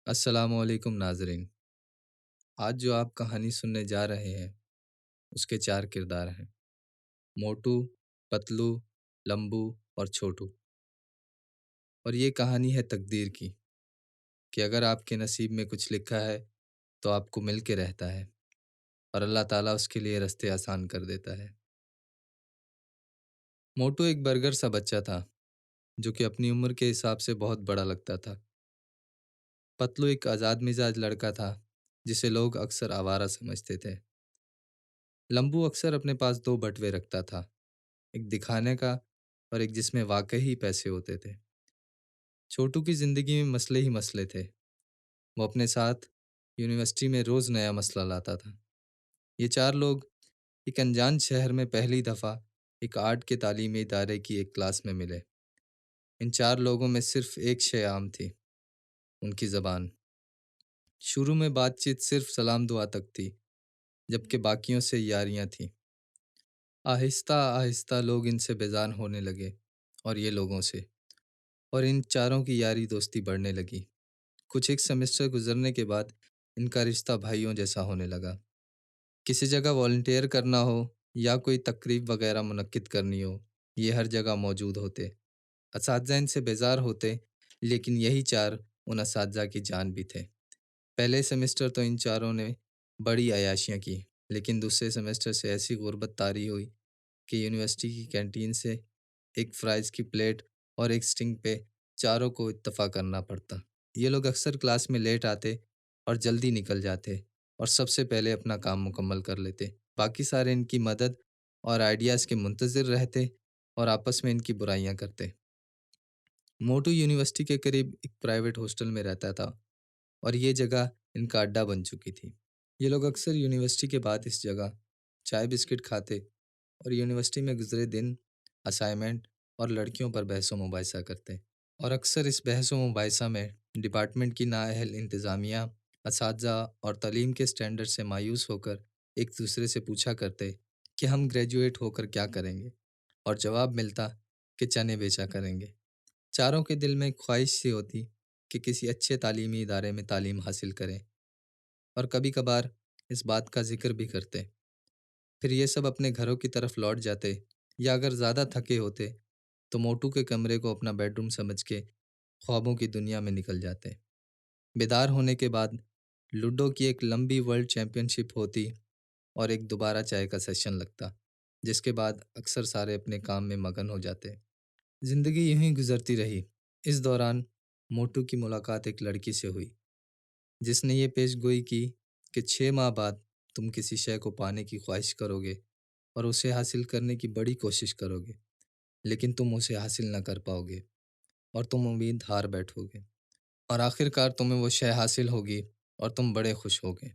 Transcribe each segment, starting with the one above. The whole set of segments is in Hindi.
अस्सलामुअलैकुम नाजरीन। आज जो आप कहानी सुनने जा रहे हैं उसके चार किरदार हैं। मोटू, पतलू, लंबू और छोटू। और ये कहानी है तकदीर की कि अगर आपके नसीब में कुछ लिखा है तो आपको मिल के रहता है और अल्लाह ताला उसके लिए रास्ते आसान कर देता है। मोटू एक बर्गर सा बच्चा था जो कि अपनी उम्र के हिसाब से बहुत बड़ा लगता था। पतलू एक आज़ाद मिजाज लड़का था जिसे लोग अक्सर आवारा समझते थे। लंबू अक्सर अपने पास दो बटवे रखता था, एक दिखाने का और एक जिसमें वाकई ही पैसे होते थे। छोटू की जिंदगी में मसले ही मसले थे। वो अपने साथ यूनिवर्सिटी में रोज नया मसला लाता था। ये चार लोग एक अनजान शहर में पहली दफा एक आर्ट के तालीमी इदारे की एक क्लास में मिले। इन चार लोगों में सिर्फ एक शय आम थी, उनकी जबान। शुरू में बातचीत सिर्फ सलाम दुआ तक थी, जबकि बाकियों से यारियां थीं। आहिस्ता आहिस्ता लोग इनसे बेजान होने लगे और ये लोगों से, और इन चारों की यारी दोस्ती बढ़ने लगी। कुछ एक सेमेस्टर गुजरने के बाद इनका रिश्ता भाइयों जैसा होने लगा। किसी जगह वॉलंटियर करना हो या कोई तकरीब वगैरह मुनक्किद करनी हो, ये हर जगह मौजूद होते। असातिज़ा इनसे बेजार होते, लेकिन यही चार उन असातिज़ा की जान भी थे। पहले सेमेस्टर तो इन चारों ने बड़ी अयाशियाँ की, लेकिन दूसरे सेमेस्टर से ऐसी गुर्बत तारी हुई कि यूनिवर्सिटी की कैंटीन से एक फ्राइज़ की प्लेट और एक स्टिंग पे चारों को इत्तफ़ा करना पड़ता। ये लोग अक्सर क्लास में लेट आते और जल्दी निकल जाते और सबसे पहले अपना काम मुकम्मल कर लेते। बाकी सारे इनकी मदद और आइडियाज़ के मुंतज़िर रहते और आपस में इनकी बुराइयां करते। मोटू यूनिवर्सिटी के करीब एक प्राइवेट हॉस्टल में रहता था और ये जगह इनका अड्डा बन चुकी थी। ये लोग अक्सर यूनिवर्सिटी के बाद इस जगह चाय बिस्किट खाते और यूनिवर्सिटी में गुजरे दिन, असाइनमेंट और लड़कियों पर बहसो मुबाहिसा करते। और अक्सर इस बहसो मुबाहिसा में डिपार्टमेंट की नाअहल इंतज़ामिया, असातिज़ा और तालीम के स्टैंडर्ड से मायूस होकर एक दूसरे से पूछा करते कि हम ग्रेजुएट होकर क्या करेंगे, और जवाब मिलता कि चने बेचा करेंगे। चारों के दिल में एक ख्वाहिश सी होती कि किसी अच्छे तालीमी इदारे में तालीम हासिल करें, और कभी कभार इस बात का जिक्र भी करते। फिर ये सब अपने घरों की तरफ लौट जाते, या अगर ज़्यादा थके होते तो मोटू के कमरे को अपना बेडरूम समझ के ख्वाबों की दुनिया में निकल जाते। बेदार होने के बाद लूडो की एक लंबी वर्ल्ड चैंपियनशिप होती और एक दोबारा चाय का सेशन लगता, जिसके बाद अक्सर सारे अपने काम में मगन हो जाते। जिंदगी यूं ही गुजरती रही। इस दौरान मोटू की मुलाकात एक लड़की से हुई जिसने ये पेश गोई की कि 6 माह बाद तुम किसी शय को पाने की ख्वाहिश करोगे और उसे हासिल करने की बड़ी कोशिश करोगे, लेकिन तुम उसे हासिल ना कर पाओगे और तुम उम्मीद हार बैठोगे, और आखिरकार तुम्हें वो शय हासिल होगी और तुम बड़े खुश होगे।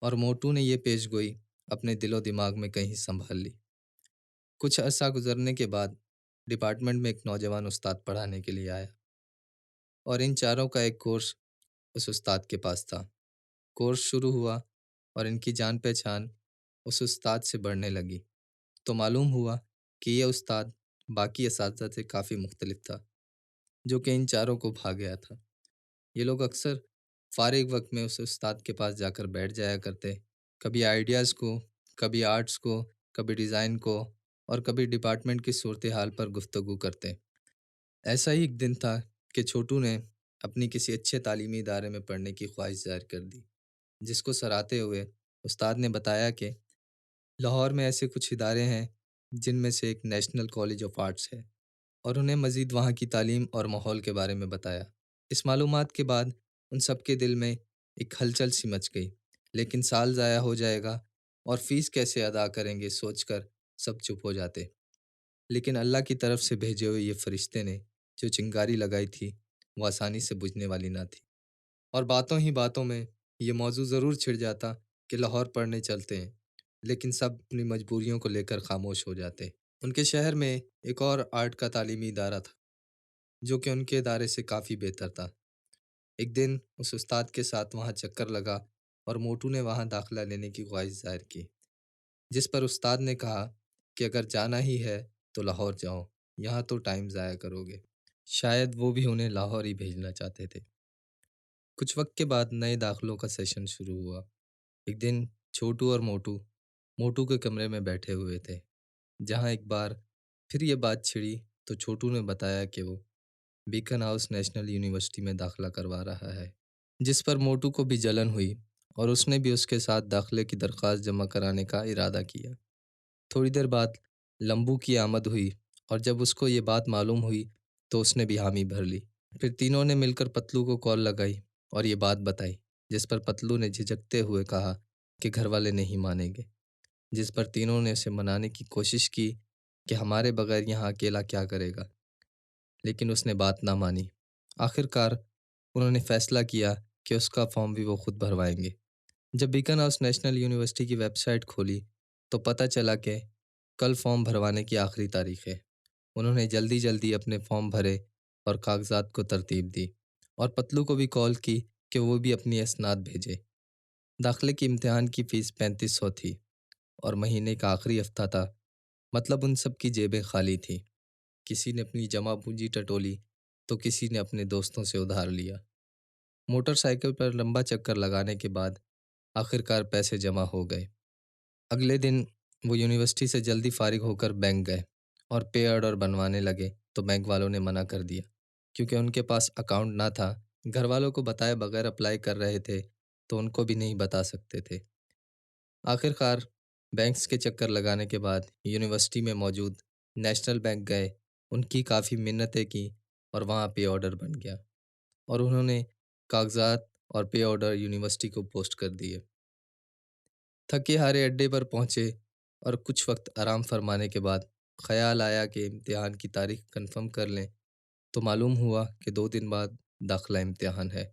और मोटू ने ये पेश गोई अपने दिलो दिमाग में कहीं संभाल ली। कुछ अरसा गुजरने के बाद डिपार्टमेंट में एक नौजवान उस्ताद पढ़ाने के लिए आया और इन चारों का एक कोर्स उस उस्ताद के पास था। कोर्स शुरू हुआ और इनकी जान पहचान उस उस्ताद से बढ़ने लगी, तो मालूम हुआ कि यह उस्ताद बाकी असातिज़ा से काफ़ी मुख्तलिफ था, जो कि इन चारों को भा गया था। ये लोग अक्सर फारिग वक्त में उस उस्ताद के पास जाकर बैठ जाया करते, कभी आइडियाज़ को, कभी आर्ट्स को, कभी डिज़ाइन को, और कभी डिपार्टमेंट की सूरत हाल पर गुफ्तगू करते। ऐसा ही एक दिन था कि छोटू ने अपनी किसी अच्छे तालीमी इदारे में पढ़ने की ख्वाहिश जाहिर कर दी, जिसको सराहते हुए उस्ताद ने बताया कि लाहौर में ऐसे कुछ इदारे हैं जिनमें से एक नेशनल कॉलेज ऑफ आर्ट्स है, और उन्हें मज़ीद वहाँ की तालीम और माहौल के बारे में बताया। इस मालूमात के बाद उन सब के दिल में एक हलचल सी मच गई, लेकिन साल ज़ाया हो जाएगा और फीस कैसे अदा करेंगे सोचकर सब चुप हो जाते। लेकिन अल्लाह की तरफ से भेजे हुए ये फरिश्ते ने जो चिंगारी लगाई थी वो आसानी से बुझने वाली ना थी, और बातों ही बातों में ये मौजू ज़रूर छिड़ जाता कि लाहौर पढ़ने चलते हैं, लेकिन सब अपनी मजबूरियों को लेकर खामोश हो जाते। उनके शहर में एक और आर्ट का तालीमी इदारा था जो कि उनके इदारे से काफ़ी बेहतर था। एक दिन उस उस्ताद के साथ वहाँ चक्कर लगा और मोटू ने वहाँ दाखिला लेने की ख्वाहिश जाहिर की, जिस पर उस्ताद ने कहा कि अगर जाना ही है तो लाहौर जाओ, यहाँ तो टाइम ज़ाया करोगे। शायद वो भी उन्हें लाहौर ही भेजना चाहते थे। कुछ वक्त के बाद नए दाखिलों का सेशन शुरू हुआ। एक दिन छोटू और मोटू मोटू के कमरे में बैठे हुए थे। जहां एक बार फिर ये बात छिड़ी तो छोटू ने बताया कि वो बीकन हाउस नेशनल यूनिवर्सिटी में दाखिला करवा रहा है, जिस पर मोटू को भी जलन हुई और उसने भी उसके साथ दाखिले की दरख्वास्त जमा कराने का इरादा किया। थोड़ी देर बाद लंबू की आमद हुई और जब उसको ये बात मालूम हुई तो उसने भी हामी भर ली। फिर तीनों ने मिलकर पतलू को कॉल लगाई और ये बात बताई, जिस पर पतलू ने झिझकते हुए कहा कि घर वाले नहीं मानेंगे। जिस पर तीनों ने उसे मनाने की कोशिश की कि हमारे बगैर यहाँ अकेला क्या करेगा, लेकिन उसने बात ना मानी। आखिरकार उन्होंने फैसला किया कि उसका फॉर्म भी वो खुद भरवाएंगे। जब बीकन हाउस नेशनल यूनिवर्सिटी की वेबसाइट खोली तो पता चला कि कल फॉर्म भरवाने की आखिरी तारीख है। उन्होंने जल्दी जल्दी अपने फॉर्म भरे और कागजात को तरतीब दी और पतलू को भी कॉल की कि वो भी अपनी असनाद भेजे। दाखिले की इम्तिहान की फ़ीस 3500 थी और महीने का आखिरी हफ्ता था, मतलब उन सब की जेबें खाली थीं। किसी ने अपनी जमा पूंजी टटोली तो किसी ने अपने दोस्तों से उधार लिया। मोटरसाइकिल पर लंबा चक्कर लगाने के बाद आखिरकार पैसे जमा हो गए। अगले दिन वो यूनिवर्सिटी से जल्दी फारिग होकर बैंक गए और पे ऑर्डर बनवाने लगे तो बैंक वालों ने मना कर दिया, क्योंकि उनके पास अकाउंट ना था। घर वालों को बताए बगैर अप्लाई कर रहे थे तो उनको भी नहीं बता सकते थे। आखिरकार बैंक्स के चक्कर लगाने के बाद यूनिवर्सिटी में मौजूद नेशनल बैंक गए, उनकी काफ़ी मिन्नतें की और वहाँ पे ऑर्डर बन गया और उन्होंने कागजात और पे ऑर्डर यूनिवर्सिटी को पोस्ट कर दिए। थके हारे अड्डे पर पहुंचे और कुछ वक्त आराम फरमाने के बाद ख्याल आया कि इम्तिहान की तारीख कंफर्म कर लें, तो मालूम हुआ कि 2 दिन बाद दाखिला इम्तिहान है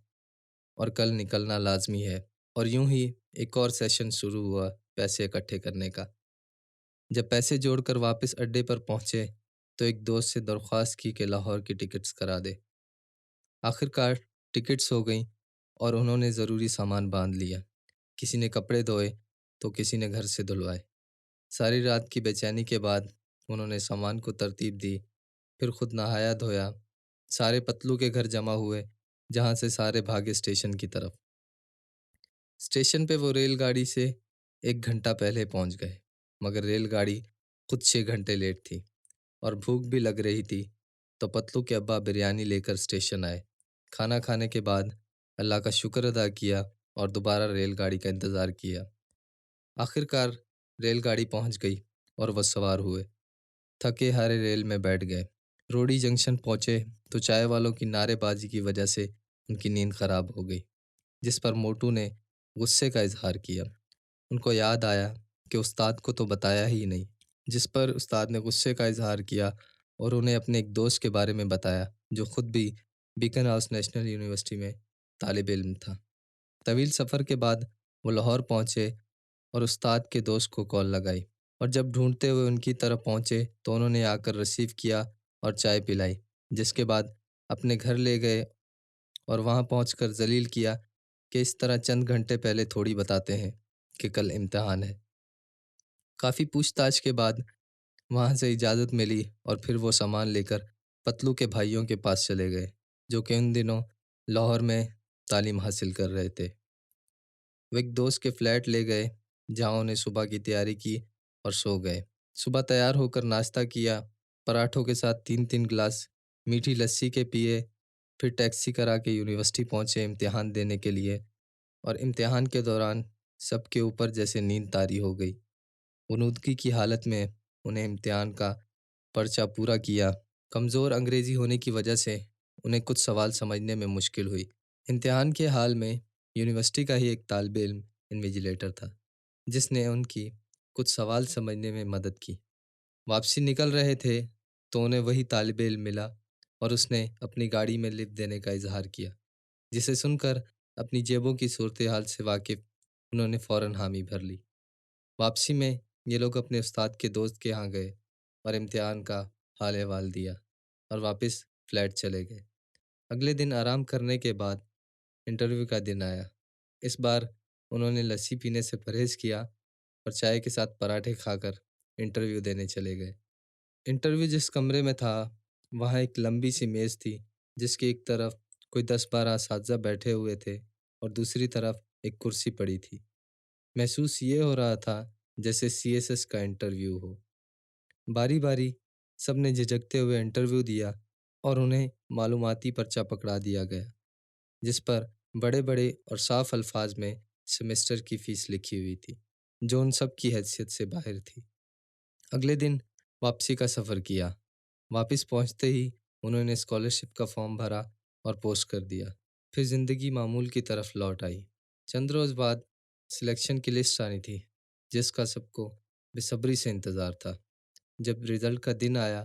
और कल निकलना लाजमी है। और यूं ही एक और सेशन शुरू हुआ पैसे इकट्ठे करने का। जब पैसे जोड़कर वापस अड्डे पर पहुंचे तो एक दोस्त से दरख्वास्त की कि लाहौर की टिकट्स करा दे। आखिरकार टिकट्स हो गई और उन्होंने ज़रूरी सामान बांध लिया। किसी ने कपड़े धोए तो किसी ने घर से धुलवाए। सारी रात की बेचैनी के बाद उन्होंने सामान को तरतीब दी, फिर खुद नहाया धोया। सारे पतलू के घर जमा हुए, जहां से सारे भागे स्टेशन की तरफ। स्टेशन पे वो रेलगाड़ी से 1 घंटा पहले पहुंच गए, मगर रेलगाड़ी खुद 6 घंटे लेट थी और भूख भी लग रही थी। तो पतलू के अब्बा बिरयानी लेकर स्टेशन आए। खाना खाने के बाद अल्लाह का शुक्र अदा किया और दोबारा रेलगाड़ी का इंतज़ार किया। आखिरकार रेलगाड़ी पहुंच गई और वह सवार हुए। थके हारे रेल में बैठ गए। रोडी जंक्शन पहुंचे तो चाय वालों की नारेबाजी की वजह से उनकी नींद खराब हो गई, जिस पर मोटू ने गुस्से का इजहार किया। उनको याद आया कि उस्ताद को तो बताया ही नहीं, जिस पर उस्ताद ने गुस्से का इजहार किया और उन्हें अपने एक दोस्त के बारे में बताया जो खुद भी बीकन हाउस नेशनल यूनिवर्सिटी में तालिब इल्म था। तवील सफ़र के बाद वो लाहौर पहुंचे और उस्ताद के दोस्त को कॉल लगाई और जब ढूंढते हुए उनकी तरफ पहुंचे तो उन्होंने आकर रिसीव किया और चाय पिलाई, जिसके बाद अपने घर ले गए और वहां पहुंचकर जलील किया कि इस तरह चंद घंटे पहले थोड़ी बताते हैं कि कल इम्तिहान है। काफ़ी पूछताछ के बाद वहां से इजाज़त मिली और फिर वो सामान लेकर पतलू के भाइयों के पास चले गए, जो कि उन दिनों लाहौर में तालीम हासिल कर रहे थे। वो एक दोस्त के फ्लैट ले गए, जहाँ उन्हें सुबह की तैयारी की और सो गए। सुबह तैयार होकर नाश्ता किया, पराठों के साथ 3-3 गिलास मीठी लस्सी के पिए, फिर टैक्सी करा के यूनिवर्सिटी पहुँचे इम्तिहान देने के लिए। और इम्तिहान के दौरान सबके ऊपर जैसे नींद तारी हो गई। गनुदगी की हालत में उन्हें इम्तिहान का पर्चा पूरा किया। कमज़ोर अंग्रेज़ी होने की वजह से उन्हें कुछ सवाल समझने में मुश्किल हुई। इम्तिहान के हाल में यूनिवर्सिटी का ही एक तालिब इल्म इन्विजिलेटर था, जिसने उनकी कुछ सवाल समझने में मदद की। वापसी निकल रहे थे तो उन्हें वही तालिब इल्म मिला और उसने अपनी गाड़ी में लिफ्ट देने का इजहार किया, जिसे सुनकर अपनी जेबों की सूरत हाल से वाकिफ़ उन्होंने फ़ौरन हामी भर ली। वापसी में ये लोग अपने उस्ताद के दोस्त के यहाँ गए और इम्तिहान का हाल अहवाल दिया और वापस फ्लैट चले गए। अगले दिन आराम करने के बाद इंटरव्यू का दिन आया। इस बार उन्होंने लस्सी पीने से परहेज़ किया और चाय के साथ पराठे खाकर इंटरव्यू देने चले गए। इंटरव्यू जिस कमरे में था, वहाँ एक लंबी सी मेज़ थी, जिसकी एक तरफ कोई 10-12 असातिज़ा बैठे हुए थे और दूसरी तरफ एक कुर्सी पड़ी थी। महसूस ये हो रहा था जैसे सीएसएस का इंटरव्यू हो। बारी-बारी सबने झिझकते हुए इंटरव्यू दिया और उन्हें मालूमाती पर्चा पकड़ा दिया गया, जिस पर बड़े-बड़े और साफ अल्फाज में सेमेस्टर की फीस लिखी हुई थी, जो उन सब की हैसियत से बाहर थी। अगले दिन वापसी का सफ़र किया। वापस पहुंचते ही उन्होंने स्कॉलरशिप का फॉर्म भरा और पोस्ट कर दिया। फिर ज़िंदगी मामूल की तरफ लौट आई। चंद रोज़ बाद सिलेक्शन की लिस्ट आनी थी, जिसका सबको बेसब्री से इंतज़ार था। जब रिज़ल्ट का दिन आया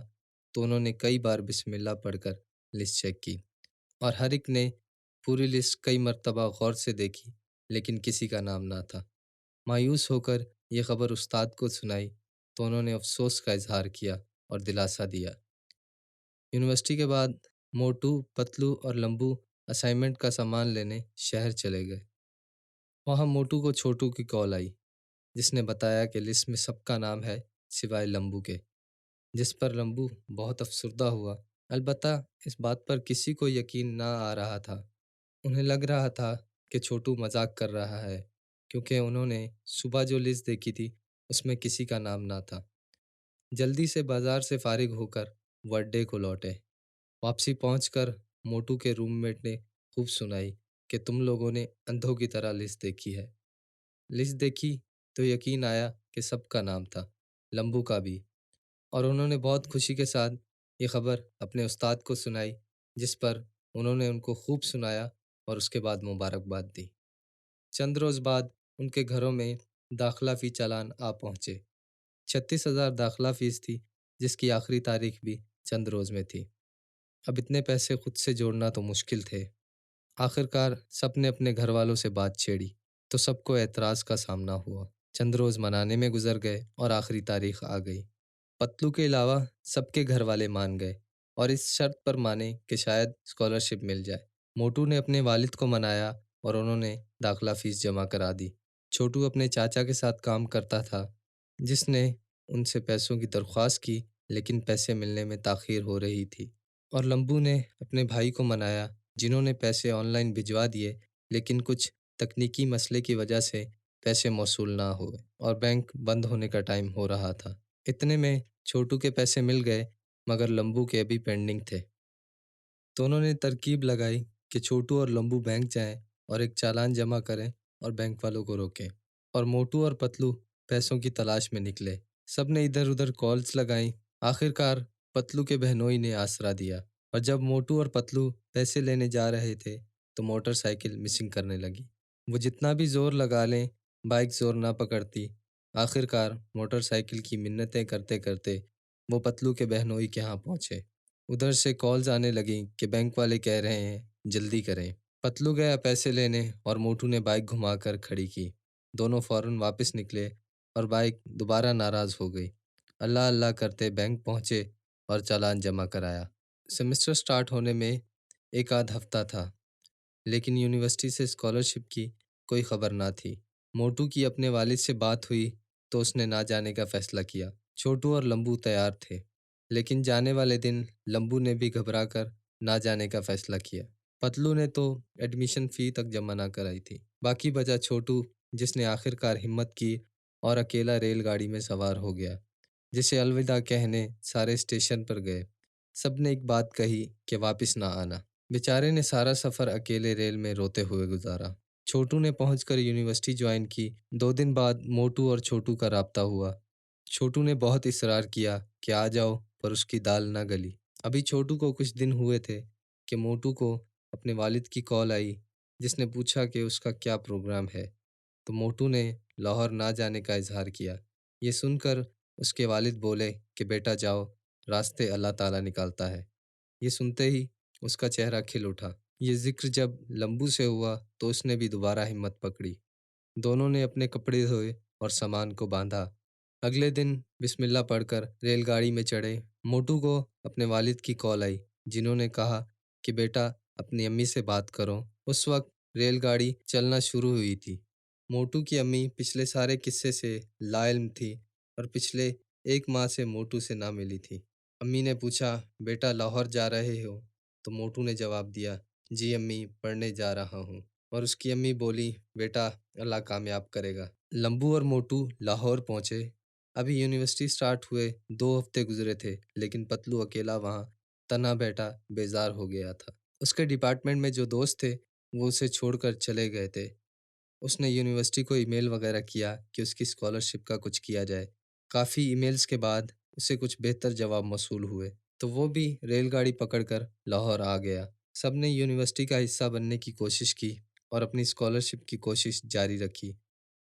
तो उन्होंने कई बार बिस्मिल्लाह पढ़कर लिस्ट चेक की और हर एक ने पूरी लिस्ट कई मर्तबा गौर से देखी, लेकिन किसी का नाम ना था। मायूस होकर यह खबर उस्ताद को सुनाई तो उन्होंने अफसोस का इजहार किया और दिलासा दिया। यूनिवर्सिटी के बाद मोटू, पतलू और लंबू असाइनमेंट का सामान लेने शहर चले गए। वहाँ मोटू को छोटू की कॉल आई, जिसने बताया कि लिस्ट में सबका नाम है सिवाय लंबू के, जिस पर लंबू बहुत अफसरदा हुआ। अलबत्ता इस बात पर किसी को यकीन ना आ रहा था। उन्हें लग रहा था कि छोटू मजाक कर रहा है, क्योंकि उन्होंने सुबह जो लिस्ट देखी थी उसमें किसी का नाम ना था। जल्दी से बाजार से फारिग होकर वो अड्डे को लौटे। वापसी पहुंचकर मोटू के रूममेट ने खूब सुनाई कि तुम लोगों ने अंधों की तरह लिस्ट देखी है। लिस्ट देखी तो यकीन आया कि सबका नाम था, लंबू का भी, और उन्होंने बहुत खुशी के साथ ये खबर अपने उस्ताद को सुनाई, जिस पर उन्होंने उनको खूब सुनाया और उसके बाद मुबारकबाद दी। चंद रोज़ बाद उनके घरों में दाखिला फ़ी चालान आ पहुँचे। 36,000 दाखिला फ़ीस थी, जिसकी आखिरी तारीख भी चंद रोज़ में थी। अब इतने पैसे खुद से जोड़ना तो मुश्किल थे। आखिरकार सबने अपने घर वालों से बात छेड़ी, तो सबको एतराज़ का सामना हुआ। चंद रोज़ मनाने में गुजर गए और आखिरी तारीख आ गई। पतलू के अलावा सबके घर वाले मान गए और इस शर्त पर माने कि शायद स्कॉलरशिप मिल जाए। मोटू ने अपने वालिद को मनाया और उन्होंने दाखिला फ़ीस जमा करा दी। छोटू अपने चाचा के साथ काम करता था, जिसने उनसे पैसों की दरख्वास्त की, लेकिन पैसे मिलने में ताख़ीर हो रही थी। और लंबू ने अपने भाई को मनाया, जिन्होंने पैसे ऑनलाइन भिजवा दिए, लेकिन कुछ तकनीकी मसले की वजह से पैसे मौसूल ना हुए और बैंक बंद होने का टाइम हो रहा था। इतने में छोटू के पैसे मिल गए, मगर लंबू के अभी पेंडिंग थे। तो उन्होंने तरकीब लगाई कि छोटू और लंबू बैंक जाएं और एक चालान जमा करें और बैंक वालों को रोकें। और मोटू और पतलू पैसों की तलाश में निकले। सब ने इधर उधर कॉल्स लगाई। आखिरकार पतलू के बहनोई ने आसरा दिया, और जब मोटू और पतलू पैसे लेने जा रहे थे तो मोटरसाइकिल मिसिंग करने लगी। वो जितना भी जोर लगा लें, बाइक जोर ना पकड़ती। आखिरकार मोटरसाइकिल की मिन्नतें करते करते वो पतलू के बहनोई के यहाँ पहुँचे। उधर से कॉल्स आने लगी कि बैंक वाले कह रहे हैं जल्दी करें। पतलू गया पैसे लेने और मोटू ने बाइक घुमाकर खड़ी की। दोनों फौरन वापस निकले और बाइक दोबारा नाराज़ हो गई। अल्लाह अल्लाह करते बैंक पहुँचे और चालान जमा कराया। सेमेस्टर स्टार्ट होने में एक आध हफ्ता था, लेकिन यूनिवर्सिटी से स्कॉलरशिप की कोई खबर ना थी। मोटू की अपने वालिद से बात हुई तो उसने ना जाने का फैसला किया। छोटू और लंबू तैयार थे, लेकिन जाने वाले दिन लंबू ने भी घबराकर ना जाने का फैसला किया। पतलू ने तो एडमिशन फ़ी तक जमा ना कराई थी। बाकी बचा छोटू, जिसने आखिरकार हिम्मत की और अकेला रेलगाड़ी में सवार हो गया। जिसे अलविदा कहने सारे स्टेशन पर गए, सबने एक बात कही कि वापस ना आना। बेचारे ने सारा सफ़र अकेले रेल में रोते हुए गुजारा। छोटू ने पहुंचकर यूनिवर्सिटी ज्वाइन की। 2 दिन बाद मोटू और छोटू का राब्ता हुआ। छोटू ने बहुत इसरार किया कि आ जाओ, पर उसकी दाल ना गली। अभी छोटू को कुछ दिन हुए थे कि मोटू को अपने वालिद की कॉल आई, जिसने पूछा कि उसका क्या प्रोग्राम है। तो मोटू ने लाहौर ना जाने का इजहार किया। ये सुनकर उसके वालिद बोले कि बेटा जाओ, रास्ते अल्लाह ताला निकालता है। ये सुनते ही उसका चेहरा खिल उठा। ये जिक्र जब लंबू से हुआ तो उसने भी दोबारा हिम्मत पकड़ी। दोनों ने अपने कपड़े धोए और सामान को बांधा। अगले दिन बिस्मिल्लाह पढ़कर रेलगाड़ी में चढ़े। मोटू को अपने वालिद की कॉल आई, जिन्होंने कहा कि बेटा अपनी अम्मी से बात करो। उस वक्त रेलगाड़ी चलना शुरू हुई थी। मोटू की अम्मी पिछले सारे किस्से से लाइल्म थी और पिछले 1 माह से मोटू से ना मिली थी। अम्मी ने पूछा, बेटा लाहौर जा रहे हो? तो मोटू ने जवाब दिया जी अम्मी, पढ़ने जा रहा हूँ। और उसकी अम्मी बोली, बेटा, अल्लाह कामयाब करेगा। लंबू और मोटू लाहौर पहुंचे। अभी यूनिवर्सिटी स्टार्ट हुए 2 हफ्ते गुजरे थे, लेकिन पतलू अकेला वहाँ तना बैठा बेजार हो गया था। उसके डिपार्टमेंट में जो दोस्त थे वो उसे छोड़कर चले गए थे। उसने यूनिवर्सिटी को ईमेल वगैरह किया कि उसकी स्कॉलरशिप का कुछ किया जाए। काफ़ी ईमेल्स के बाद उसे कुछ बेहतर जवाब मौसूल हुए, तो वो भी रेलगाड़ी पकड़कर लाहौर आ गया। सबने यूनिवर्सिटी का हिस्सा बनने की कोशिश की और अपनी स्कॉलरशिप की कोशिश जारी रखी।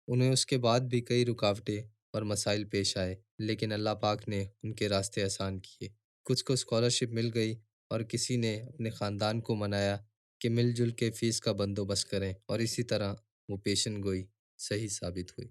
उन्हें उसके बाद भी कई रुकावटें और मसाइल पेश आए, लेकिन अल्लाह पाक ने उनके रास्ते आसान किए। कुछ को स्कॉलरशिप मिल गई और किसी ने अपने ख़ानदान को मनाया कि मिलजुल के फ़ीस का बंदोबस्त करें, और इसी तरह वो पेशन गोई सही साबित हुई।